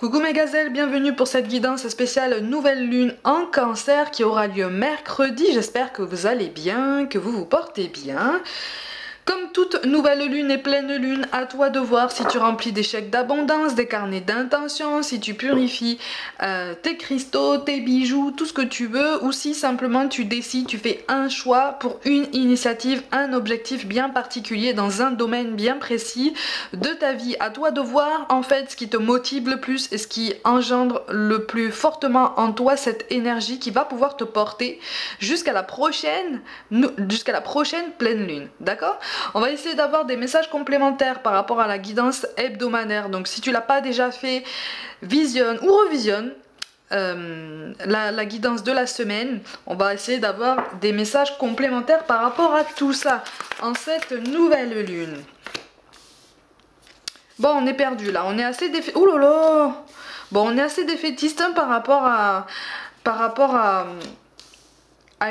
Coucou mes gazelles, bienvenue pour cette guidance spéciale nouvelle lune en cancer qui aura lieu mercredi. J'espère que vous allez bien, que vous vous portez bien. Comme toute nouvelle lune et pleine lune, à toi de voir si tu remplis des chèques d'abondance, des carnets d'intention, si tu purifies tes cristaux, tes bijoux, tout ce que tu veux, ou si simplement tu décides, tu fais un choix pour une initiative, un objectif bien particulier dans un domaine bien précis de ta vie. À toi de voir en fait ce qui te motive le plus et ce qui engendre le plus fortement en toi cette énergie qui va pouvoir te porter jusqu'à la prochaine pleine lune, d'accord? On va essayer d'avoir des messages complémentaires par rapport à la guidance hebdomadaire. Donc si tu l'as pas déjà fait, visionne ou revisionne la guidance de la semaine. On va essayer d'avoir des messages complémentaires par rapport à tout ça en cette nouvelle lune. Bon, on est perdu là, on est assez défaitiste. Ouh là là. Bon, on est assez défaitiste hein, par rapport à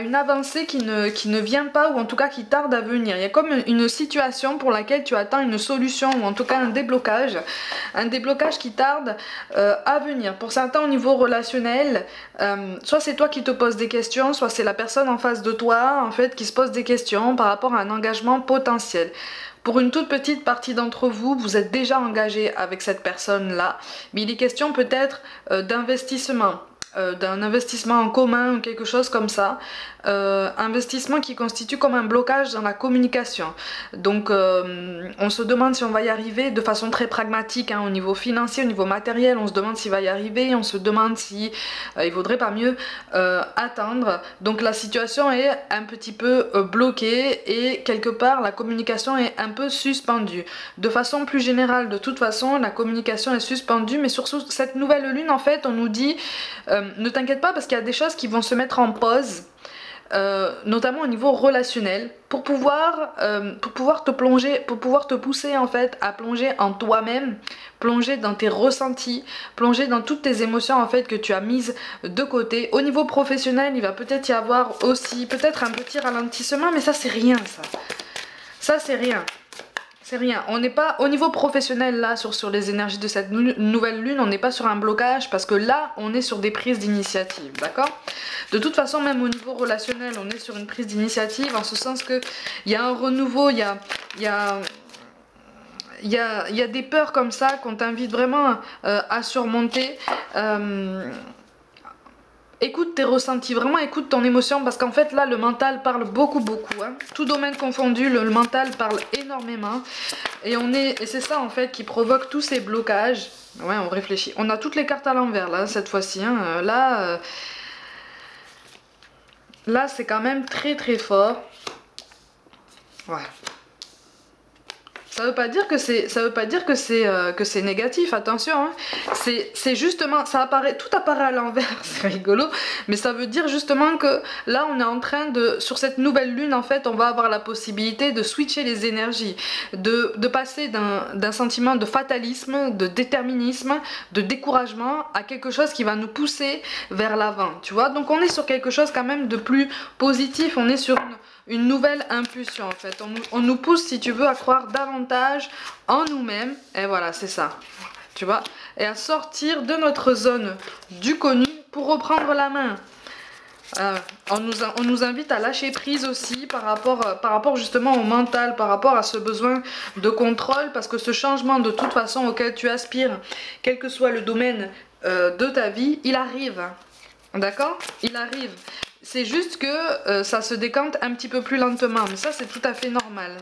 une avancée qui ne vient pas, ou en tout cas qui tarde à venir. Il y a comme une situation pour laquelle tu attends une solution, ou en tout cas un déblocage qui tarde à venir. Pour certains au niveau relationnel, soit c'est toi qui te poses des questions, soit c'est la personne en face de toi en fait qui se pose des questions par rapport à un engagement potentiel. Pour une toute petite partie d'entre vous, vous êtes déjà engagé avec cette personne-là, mais il est question peut-être d'investissement. D'un investissement en commun ou quelque chose comme ça, investissement qui constitue comme un blocage dans la communication. Donc on se demande si on va y arriver de façon très pragmatique hein, au niveau financier, au niveau matériel, on se demande s'il va y arriver, on se demande si il vaudrait pas mieux attendre. Donc la situation est un petit peu bloquée et quelque part la communication est un peu suspendue. De façon plus générale, de toute façon, la communication est suspendue, mais sur cette nouvelle lune en fait on nous dit ne t'inquiète pas parce qu'il y a des choses qui vont se mettre en pause, notamment au niveau relationnel, pour pouvoir te plonger, pour pouvoir te pousser en fait à plonger en toi-même, plonger dans tes ressentis, plonger dans toutes tes émotions en fait que tu as mises de côté. Au niveau professionnel, il va peut-être y avoir aussi peut-être un petit ralentissement, mais ça c'est rien ça. Ça c'est rien. C'est rien, on n'est pas au niveau professionnel là sur les énergies de cette nouvelle lune, on n'est pas sur un blocage parce que là on est sur des prises d'initiative, d'accord? De toute façon même au niveau relationnel on est sur une prise d'initiative en ce sens que il y a un renouveau, il y a des peurs comme ça qu'on t'invite vraiment à surmonter. Écoute tes ressentis, vraiment écoute ton émotion parce qu'en fait là le mental parle beaucoup hein. Tout domaine confondu, le mental parle énormément et c'est ça en fait qui provoque tous ces blocages. Ouais, on réfléchit. On a toutes les cartes à l'envers là cette fois-ci hein. Là c'est quand même très très fort. Ouais. Ça veut pas dire que c'est négatif, attention hein. C'est justement, tout apparaît à l'envers, c'est rigolo, mais ça veut dire justement que là on est en train de, sur cette nouvelle lune en fait, on va avoir la possibilité de switcher les énergies, de passer d'un sentiment de fatalisme, de déterminisme, de découragement à quelque chose qui va nous pousser vers l'avant, tu vois. Donc on est sur quelque chose quand même de plus positif, on est sur une nouvelle impulsion en fait, on nous pousse si tu veux à croire davantage en nous-mêmes et voilà c'est ça, tu vois, et à sortir de notre zone du connu pour reprendre la main. On nous invite à lâcher prise aussi par rapport justement au mental, par rapport à ce besoin de contrôle, parce que ce changement de toute façon auquel tu aspires, quel que soit le domaine de ta vie, il arrive, d'accord, il arrive. C'est juste que ça se décante un petit peu plus lentement, mais ça c'est tout à fait normal.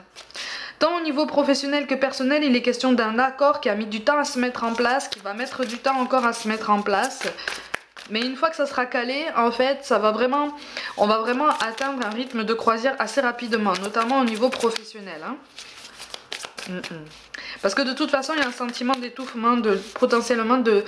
Tant au niveau professionnel que personnel, il est question d'un accord qui a mis du temps à se mettre en place, qui va mettre du temps encore à se mettre en place. Mais une fois que ça sera calé, en fait, on va vraiment atteindre un rythme de croisière assez rapidement, notamment au niveau professionnel. Hein. Parce que de toute façon il y a un sentiment d'étouffement, potentiellement de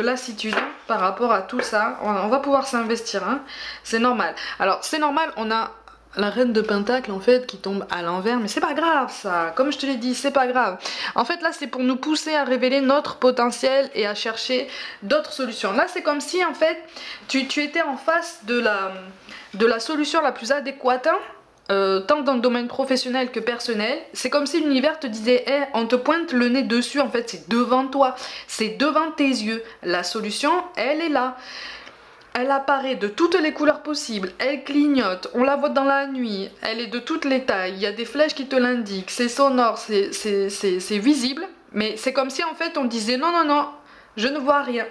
lassitude hein, par rapport à tout ça. On va pouvoir s'investir, hein. C'est normal. Alors c'est normal, on a la reine de pentacle en fait qui tombe à l'envers, mais c'est pas grave ça, comme je te l'ai dit, c'est pas grave. En fait là c'est pour nous pousser à révéler notre potentiel et à chercher d'autres solutions. Là c'est comme si en fait tu étais en face de la solution la plus adéquate hein, tant dans le domaine professionnel que personnel, c'est comme si l'univers te disait hey, on te pointe le nez dessus, en fait c'est devant toi, c'est devant tes yeux, la solution elle est là. Elle apparaît de toutes les couleurs possibles, elle clignote, on la voit dans la nuit, elle est de toutes les tailles, il y a des flèches qui te l'indiquent, c'est sonore, c'est visible, mais c'est comme si en fait on disait non non non, je ne vois rien.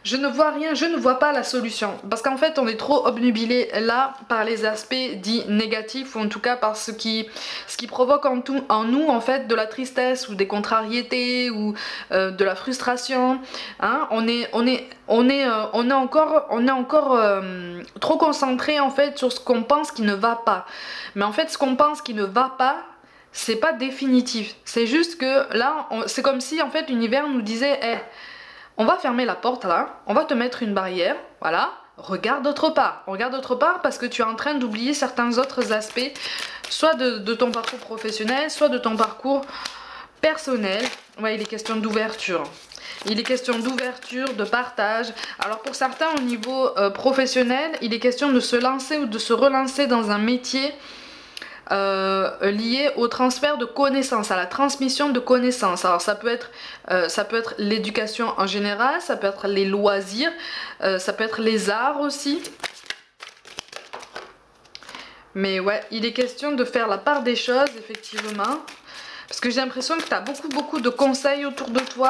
Je ne vois rien, je ne vois pas la solution. Parce qu'en fait, on est trop obnubilé là par les aspects dits négatifs, ou en tout cas par ce qui provoque en nous en fait de la tristesse ou des contrariétés ou de la frustration. Hein, on est encore trop concentré en fait sur ce qu'on pense qui ne va pas. Mais en fait, ce qu'on pense qui ne va pas, c'est pas définitif. C'est juste que là, c'est comme si en fait l'univers nous disait hey, on va fermer la porte là, on va te mettre une barrière, voilà, regarde autre part parce que tu es en train d'oublier certains autres aspects, soit de ton parcours professionnel, soit de ton parcours personnel. Ouais, il est question d'ouverture. Il est question d'ouverture, de partage. Alors pour certains au niveau professionnel, il est question de se lancer ou de se relancer dans un métier lié au transfert de connaissances, à la transmission de connaissances. Alors ça peut être l'éducation en général, ça peut être les loisirs, ça peut être les arts aussi. Mais ouais, il est question de faire la part des choses, effectivement. Parce que j'ai l'impression que tu as beaucoup de conseils autour de toi.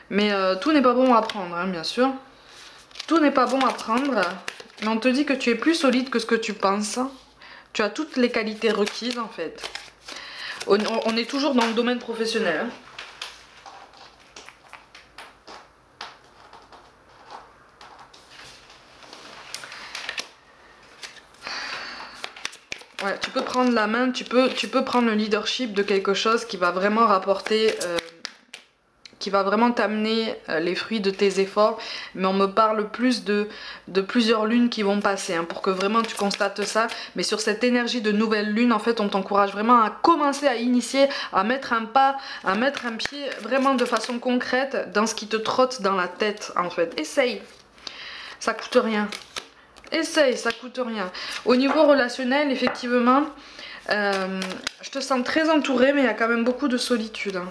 Mais tout n'est pas bon à prendre, hein, bien sûr. Tout n'est pas bon à prendre. Mais on te dit que tu es plus solide que ce que tu penses. Tu as toutes les qualités requises en fait. On est toujours dans le domaine professionnel. Hein. Ouais, tu peux prendre la main, tu peux prendre le leadership de quelque chose qui va vraiment rapporter... qui va vraiment t'amener les fruits de tes efforts, mais on me parle plus de plusieurs lunes qui vont passer, hein, pour que vraiment tu constates ça. Mais sur cette énergie de nouvelle lune, en fait, on t'encourage vraiment à commencer à initier, à mettre un pas, à mettre un pied vraiment de façon concrète dans ce qui te trotte dans la tête, en fait. Essaye, ça coûte rien. Essaye, ça coûte rien. Au niveau relationnel, effectivement, je te sens très entourée, mais il y a quand même beaucoup de solitude, hein.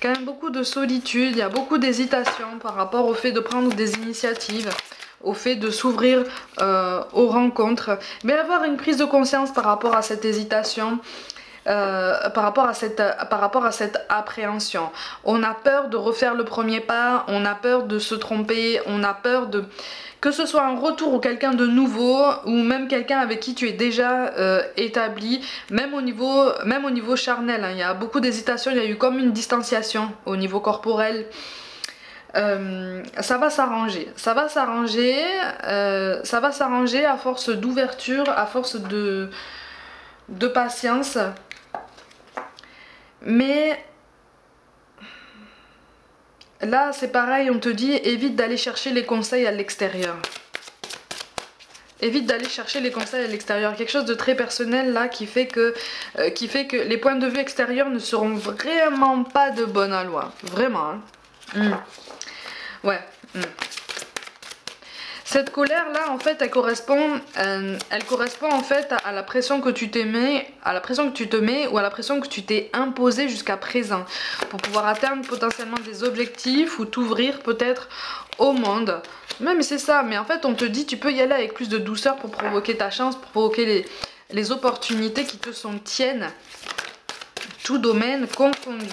Quand même beaucoup de solitude, il y a beaucoup d'hésitation par rapport au fait de prendre des initiatives, au fait de s'ouvrir aux rencontres, mais avoir une prise de conscience par rapport à cette hésitation, par rapport à cette appréhension. On a peur de refaire le premier pas, on a peur de se tromper, on a peur de... Que ce soit un retour ou quelqu'un de nouveau, ou même quelqu'un avec qui tu es déjà établi, même au niveau charnel, hein, il y a beaucoup d'hésitation, il y a eu comme une distanciation au niveau corporel. Ça va s'arranger, ça va s'arranger à force d'ouverture, à force de patience. Mais là c'est pareil, on te dit évite d'aller chercher les conseils à l'extérieur. Évite d'aller chercher les conseils à l'extérieur. Quelque chose de très personnel là qui fait que les points de vue extérieurs ne seront vraiment pas de bonne aloi. Vraiment. Hein. Ouais. Cette colère là en fait elle correspond en fait à la pression que tu te mets, ou à la pression que tu t'es imposée jusqu'à présent pour pouvoir atteindre potentiellement des objectifs ou t'ouvrir peut-être au monde. Ouais, mais c'est ça, mais en fait on te dit tu peux y aller avec plus de douceur pour provoquer ta chance, pour provoquer les opportunités qui te sont tiennes, tout domaine confondu.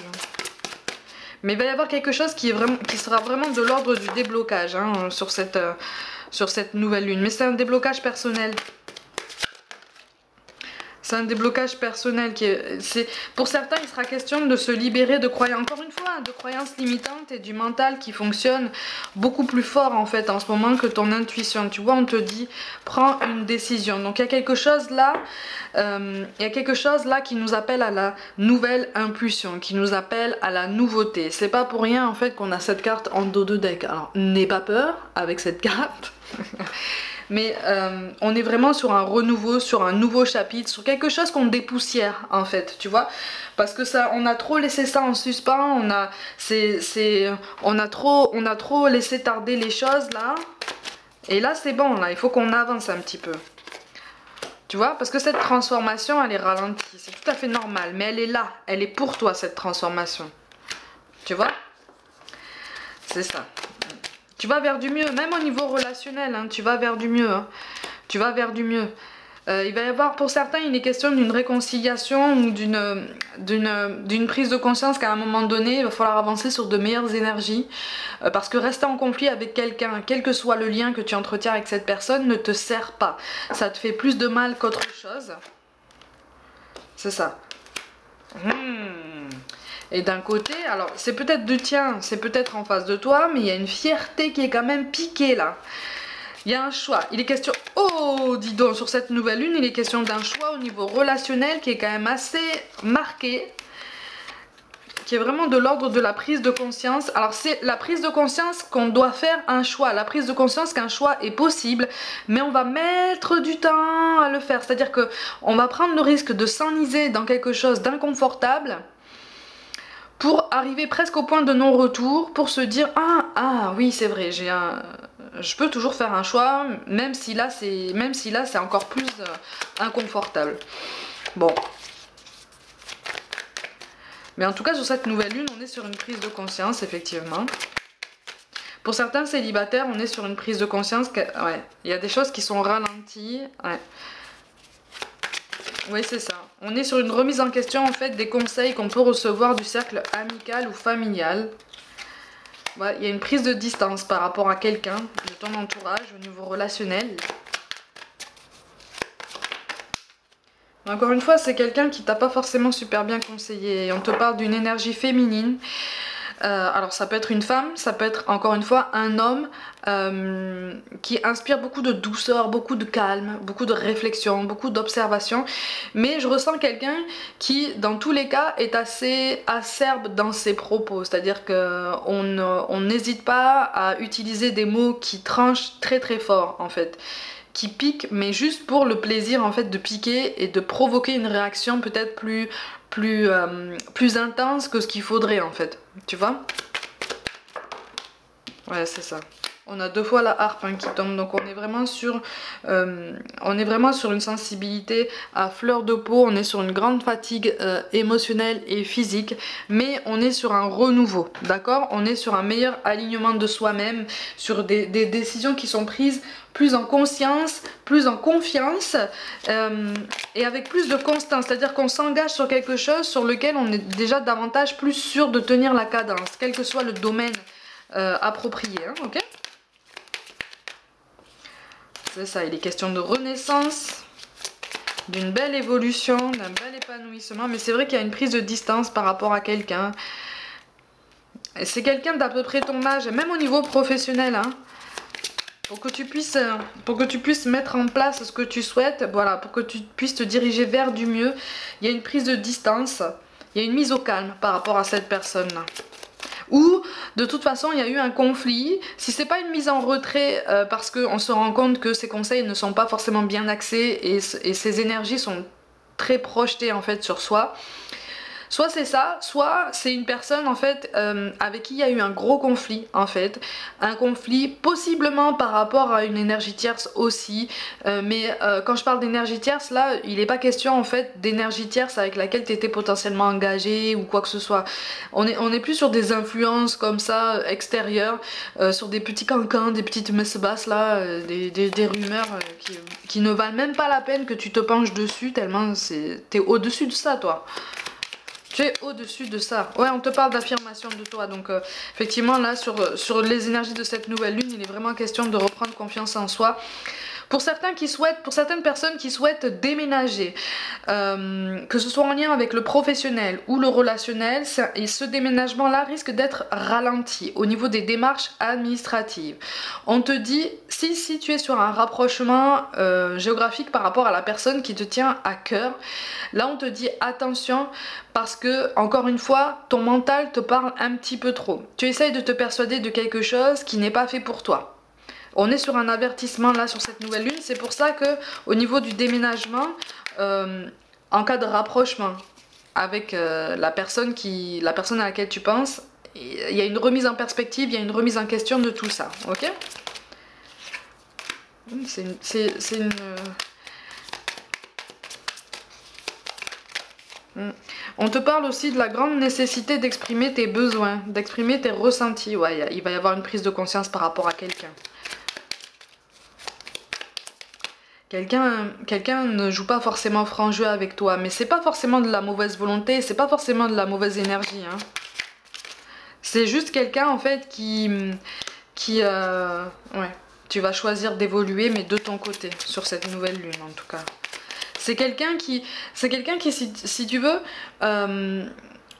Mais il va y avoir quelque chose qui sera vraiment de l'ordre du déblocage, hein, sur cette nouvelle lune. Mais c'est un déblocage personnel. C'est un déblocage personnel pour certains, il sera question de se libérer de croyances, encore une fois, de croyances limitantes et du mental qui fonctionne beaucoup plus fort en fait en ce moment que ton intuition. Tu vois, on te dit prends une décision. Donc il y a quelque chose là, qui nous appelle à la nouvelle impulsion, qui nous appelle à la nouveauté. C'est pas pour rien en fait qu'on a cette carte en dos de deck. Alors n'aie pas peur avec cette carte. Mais on est vraiment sur un renouveau, sur un nouveau chapitre, sur quelque chose qu'on dépoussière en fait, tu vois. Parce que ça, on a trop laissé ça en suspens, on a trop laissé tarder les choses là. Et là c'est bon, là, il faut qu'on avance un petit peu. Tu vois, parce que cette transformation, elle est ralentie. C'est tout à fait normal, mais elle est là. Elle est pour toi, cette transformation. Tu vois? C'est ça. Tu vas vers du mieux, même au niveau relationnel, hein, tu vas vers du mieux. Hein. Tu vas vers du mieux. Il va y avoir, pour certains, il est question d'une réconciliation ou d'une prise de conscience qu'à un moment donné, il va falloir avancer sur de meilleures énergies. Parce que rester en conflit avec quelqu'un, quel que soit le lien que tu entretiens avec cette personne, ne te sert pas. Ça te fait plus de mal qu'autre chose. C'est ça. Et d'un côté, alors c'est peut-être du tien, c'est peut-être en face de toi, mais il y a une fierté qui est quand même piquée là. Il y a un choix. Il est question... Oh, dis donc, sur cette nouvelle lune, il est question d'un choix au niveau relationnel qui est quand même assez marqué. Qui est vraiment de l'ordre de la prise de conscience. Alors c'est la prise de conscience qu'on doit faire un choix. La prise de conscience qu'un choix est possible. Mais on va mettre du temps à le faire. C'est-à-dire qu'on va prendre le risque de s'enliser dans quelque chose d'inconfortable. Pour arriver presque au point de non-retour. Pour se dire, ah oui c'est vrai, je peux toujours faire un choix, même si là c'est encore plus inconfortable. Bon. Mais en tout cas sur cette nouvelle lune, on est sur une prise de conscience, effectivement. Pour certains célibataires, on est sur une prise de conscience que, ouais, il y a des choses qui sont ralenties. Ouais. Oui, c'est ça. On est sur une remise en question en fait des conseils qu'on peut recevoir du cercle amical ou familial. Ouais, il y a une prise de distance par rapport à quelqu'un de ton entourage au niveau relationnel. Mais encore une fois, c'est quelqu'un qui t'a pas forcément super bien conseillé. Et on te parle d'une énergie féminine. Alors ça peut être une femme, ça peut être encore une fois un homme qui inspire beaucoup de douceur, beaucoup de calme, beaucoup de réflexion, beaucoup d'observation. Mais je ressens quelqu'un qui dans tous les cas est assez acerbe dans ses propos. C'est-à-dire qu'on n'hésite pas à utiliser des mots qui tranchent très très fort en fait. Qui piquent mais juste pour le plaisir en fait de piquer et de provoquer une réaction peut-être plus intense que ce qu'il faudrait en fait, tu vois. Ouais, c'est ça. On a deux fois la harpe hein, qui tombe, donc on est vraiment sur une sensibilité à fleur de peau, on est sur une grande fatigue émotionnelle et physique, mais on est sur un renouveau, d'accord? On est sur un meilleur alignement de soi-même, sur des décisions qui sont prises plus en conscience, plus en confiance et avec plus de constance, c'est-à-dire qu'on s'engage sur quelque chose sur lequel on est déjà davantage plus sûr de tenir la cadence, quel que soit le domaine approprié, hein, ok? C'est ça, il est question de renaissance, d'une belle évolution, d'un bel épanouissement, mais c'est vrai qu'il y a une prise de distance par rapport à quelqu'un. C'est quelqu'un d'à peu près ton âge, même au niveau professionnel, hein. Pour que tu puisses mettre en place ce que tu souhaites, voilà, pour que tu puisses te diriger vers du mieux, il y a une prise de distance, il y a une mise au calme par rapport à cette personne-là. Ou de toute façon il y a eu un conflit, si c'est pas une mise en retrait parce qu'on se rend compte que ces conseils ne sont pas forcément bien axés et ces énergies sont très projetées en fait sur soi. Soit c'est ça, soit c'est une personne en fait avec qui il y a eu un gros conflit en fait. Un conflit possiblement par rapport à une énergie tierce aussi. Mais quand je parle d'énergie tierce là, il n'est pas question en fait d'énergie tierce avec laquelle tu étais potentiellement engagé ou quoi que ce soit. On est plus sur des influences comme ça extérieures, sur des petits cancans, des petites messes basses là, des rumeurs qui ne valent même pas la peine que tu te penches dessus tellement t'es au-dessus de ça toi. Tu es au-dessus de ça. Ouais, on te parle d'affirmation de toi. Donc, effectivement, là, sur les énergies de cette nouvelle lune, il est vraiment question de reprendre confiance en soi. Pour certaines personnes qui souhaitent déménager, que ce soit en lien avec le professionnel ou le relationnel, et ce déménagement-là risque d'être ralenti au niveau des démarches administratives. On te dit, si tu es sur un rapprochement géographique par rapport à la personne qui te tient à cœur, là on te dit attention parce que, encore une fois, ton mental te parle un petit peu trop. Tu essayes de te persuader de quelque chose qui n'est pas fait pour toi. On est sur un avertissement là sur cette nouvelle lune, c'est pour ça que au niveau du déménagement, en cas de rapprochement avec la personne à laquelle tu penses, il y a une remise en perspective, il y a une remise en question de tout ça, ok? On te parle aussi de la grande nécessité d'exprimer tes besoins, d'exprimer tes ressentis. Ouais, il va y avoir une prise de conscience par rapport à quelqu'un. Quelqu'un ne joue pas forcément franc jeu avec toi, mais c'est pas forcément de la mauvaise volonté, c'est pas forcément de la mauvaise énergie. Hein. C'est juste quelqu'un en fait ouais, tu vas choisir d'évoluer, mais de ton côté, sur cette nouvelle lune en tout cas. C'est quelqu'un qui, si tu veux,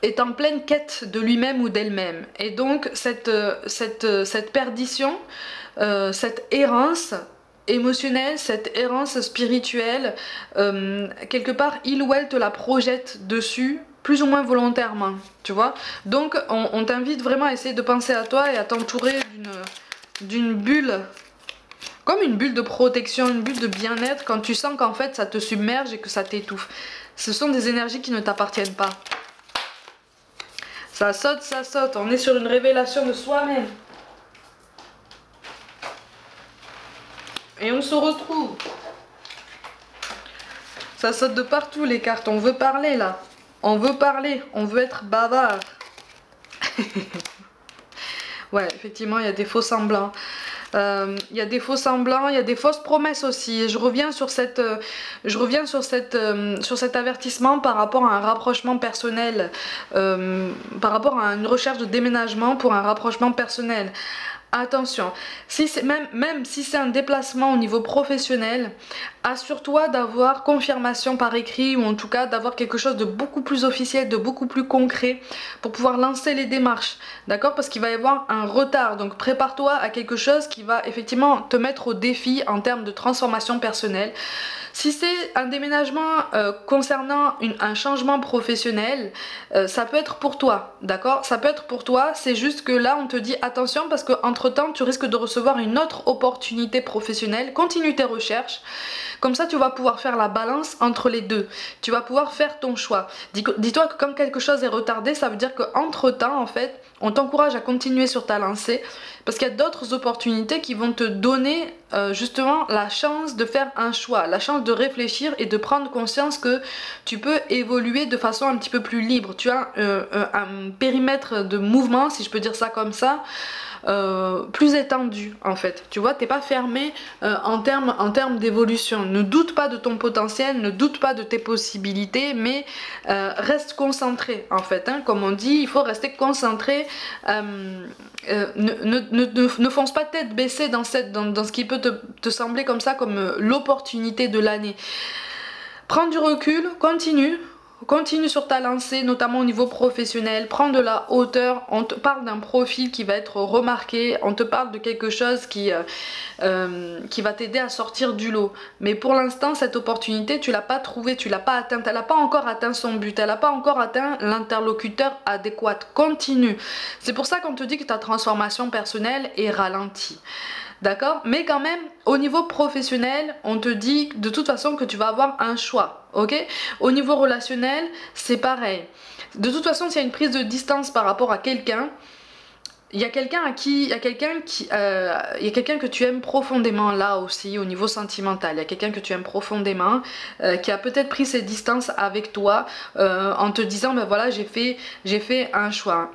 est en pleine quête de lui-même ou d'elle-même. Et donc cette perdition, cette errance émotionnelle, cette errance spirituelle, quelque part il ou elle te la projette dessus, plus ou moins volontairement, tu vois. Donc on t'invite vraiment à essayer de penser à toi et à t'entourer d'une bulle, comme une bulle de protection, une bulle de bien-être, quand tu sens qu'en fait ça te submerge et que ça t'étouffe. Ce sont des énergies qui ne t'appartiennent pas. Ça saute, on est sur une révélation de soi-même. Et on se retrouve. Ça saute de partout les cartes, on veut parler là. On veut parler, on veut être bavard. Ouais, effectivement, il y a des faux semblants. Il y a des faux semblants, il y a des fausses promesses aussi. Et je reviens sur cet avertissement par rapport à un rapprochement personnel, par rapport à une recherche de déménagement pour un rapprochement personnel. Attention, même si c'est un déplacement au niveau professionnel, assure-toi d'avoir confirmation par écrit ou en tout cas d'avoir quelque chose de beaucoup plus officiel, de beaucoup plus concret pour pouvoir lancer les démarches, d'accord? Parce qu'il va y avoir un retard, donc prépare-toi à quelque chose qui va effectivement te mettre au défi en termes de transformation personnelle. Si c'est un déménagement concernant un changement professionnel, ça peut être pour toi, d'accord? Ça peut être pour toi, c'est juste que là on te dit attention parce qu'entre temps tu risques de recevoir une autre opportunité professionnelle. Continue tes recherches, comme ça tu vas pouvoir faire la balance entre les deux, tu vas pouvoir faire ton choix. Dis-toi que quand quelque chose est retardé, ça veut dire qu'entre temps en fait on t'encourage à continuer sur ta lancée parce qu'il y a d'autres opportunités qui vont te donner justement la chance de faire un choix, la chance de réfléchir et de prendre conscience que tu peux évoluer de façon un petit peu plus libre. Tu as un périmètre de mouvement, si je peux dire ça comme ça, plus étendu en fait. Tu vois, t'es pas fermé en termes d'évolution. Ne doute pas de ton potentiel, ne doute pas de tes possibilités, mais reste concentré en fait. Hein. Comme on dit, il faut rester concentré. Ne fonce pas tête baissée dans ce qui peut te sembler comme ça, comme l'opportunité de l'année. Prends du recul, continue sur ta lancée, notamment au niveau professionnel, prends de la hauteur, on te parle d'un profil qui va être remarqué, on te parle de quelque chose qui va t'aider à sortir du lot. Mais pour l'instant, cette opportunité, tu l'as pas trouvée, tu l'as pas atteinte, elle n'a pas encore atteint son but, elle n'a pas encore atteint l'interlocuteur adéquat. Continue. C'est pour ça qu'on te dit que ta transformation personnelle est ralentie. D'accord? Mais quand même, au niveau professionnel, on te dit de toute façon que tu vas avoir un choix. Ok? Au niveau relationnel, c'est pareil. De toute façon, s'il y a une prise de distance par rapport à quelqu'un, il y a quelqu'un que tu aimes profondément là aussi au niveau sentimental. Il y a quelqu'un que tu aimes profondément qui a peut-être pris ses distances avec toi en te disant ben voilà, j'ai fait un choix.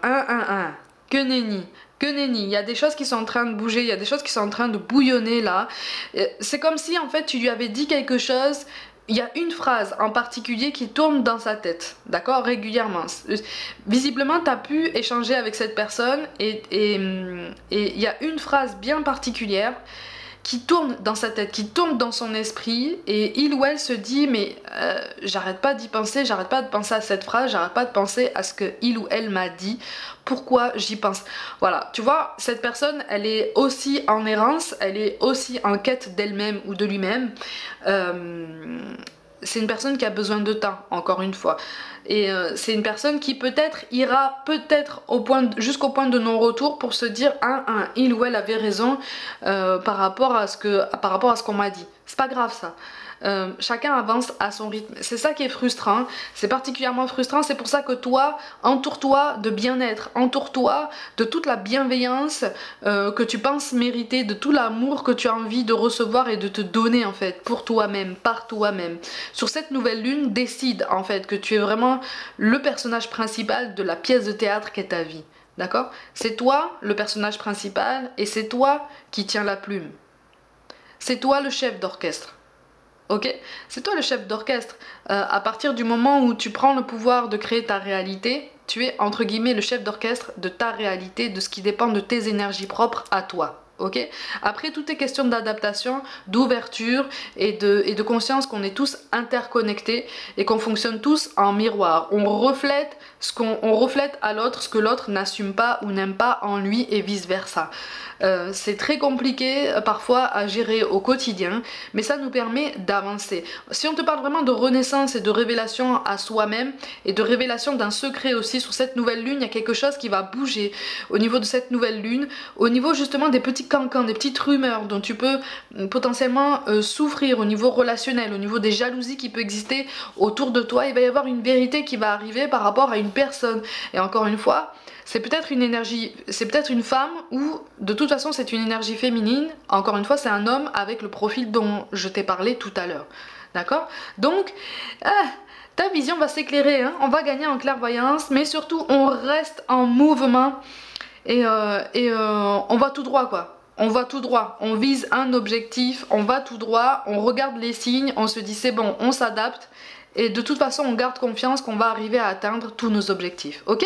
Que nenni. Que nenni, il y a des choses qui sont en train de bouger, il y a des choses qui sont en train de bouillonner là. C'est comme si en fait tu lui avais dit quelque chose, il y a une phrase en particulier qui tourne dans sa tête, d'accord, régulièrement. Visiblement tu as pu échanger avec cette personne et il y a une phrase bien particulière qui tourne dans sa tête, qui tourne dans son esprit et il ou elle se dit mais j'arrête pas d'y penser, j'arrête pas de penser à cette phrase, j'arrête pas de penser à ce que il ou elle m'a dit, pourquoi j'y pense. Voilà, tu vois, cette personne elle est aussi en errance, elle est aussi en quête d'elle-même ou de lui-même. C'est une personne qui a besoin de temps, encore une fois. Et c'est une personne qui peut-être ira jusqu'au point de non-retour pour se dire il ou elle avait raison par rapport à ce qu'on m'a dit. C'est pas grave ça. chacun avance à son rythme. C'est ça qui est frustrant, c'est particulièrement frustrant, c'est pour ça que toi, entoure-toi de bien-être, entoure-toi de toute la bienveillance que tu penses mériter, de tout l'amour que tu as envie de recevoir et de te donner en fait, pour toi-même, par toi-même. Sur cette nouvelle lune, décide en fait que tu es vraiment le personnage principal de la pièce de théâtre qu'est ta vie. D'accord? C'est toi le personnage principal et c'est toi qui tiens la plume. C'est toi le chef d'orchestre. Ok? C'est toi le chef d'orchestre. À partir du moment où tu prends le pouvoir de créer ta réalité, tu es entre guillemets le chef d'orchestre de ta réalité, de ce qui dépend de tes énergies propres à toi. Ok? Après, tout est question d'adaptation, d'ouverture et de conscience qu'on est tous interconnectés et qu'on fonctionne tous en miroir. On reflète à l'autre ce que l'autre n'assume pas ou n'aime pas en lui et vice versa. C'est très compliqué parfois à gérer au quotidien, mais ça nous permet d'avancer. Si on te parle vraiment de renaissance et de révélation à soi-même et de révélation d'un secret aussi sur cette nouvelle lune, il y a quelque chose qui va bouger au niveau de cette nouvelle lune, au niveau justement des petits cancans, des petites rumeurs dont tu peux potentiellement souffrir au niveau relationnel, au niveau des jalousies qui peut exister autour de toi. Il va y avoir une vérité qui va arriver par rapport à une personne. Et encore une fois, c'est peut-être une énergie, c'est peut-être une femme ou de toute façon c'est une énergie féminine. Encore une fois, c'est un homme avec le profil dont je t'ai parlé tout à l'heure. D'accord? Donc, ta vision va s'éclairer, hein? On va gagner en clairvoyance, mais surtout on reste en mouvement et on va tout droit quoi. On va tout droit, on vise un objectif, on va tout droit, on regarde les signes, on se dit c'est bon, on s'adapte. Et de toute façon, on garde confiance qu'on va arriver à atteindre tous nos objectifs, ok?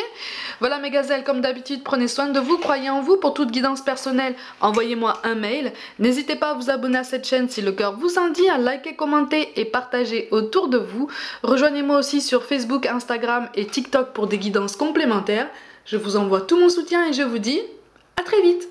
Voilà mes gazelles, comme d'habitude, prenez soin de vous, croyez en vous. Pour toute guidance personnelle, envoyez-moi un mail. N'hésitez pas à vous abonner à cette chaîne si le cœur vous en dit, à liker, commenter et partager autour de vous. Rejoignez-moi aussi sur Facebook, Instagram et TikTok pour des guidances complémentaires. Je vous envoie tout mon soutien et je vous dis à très vite!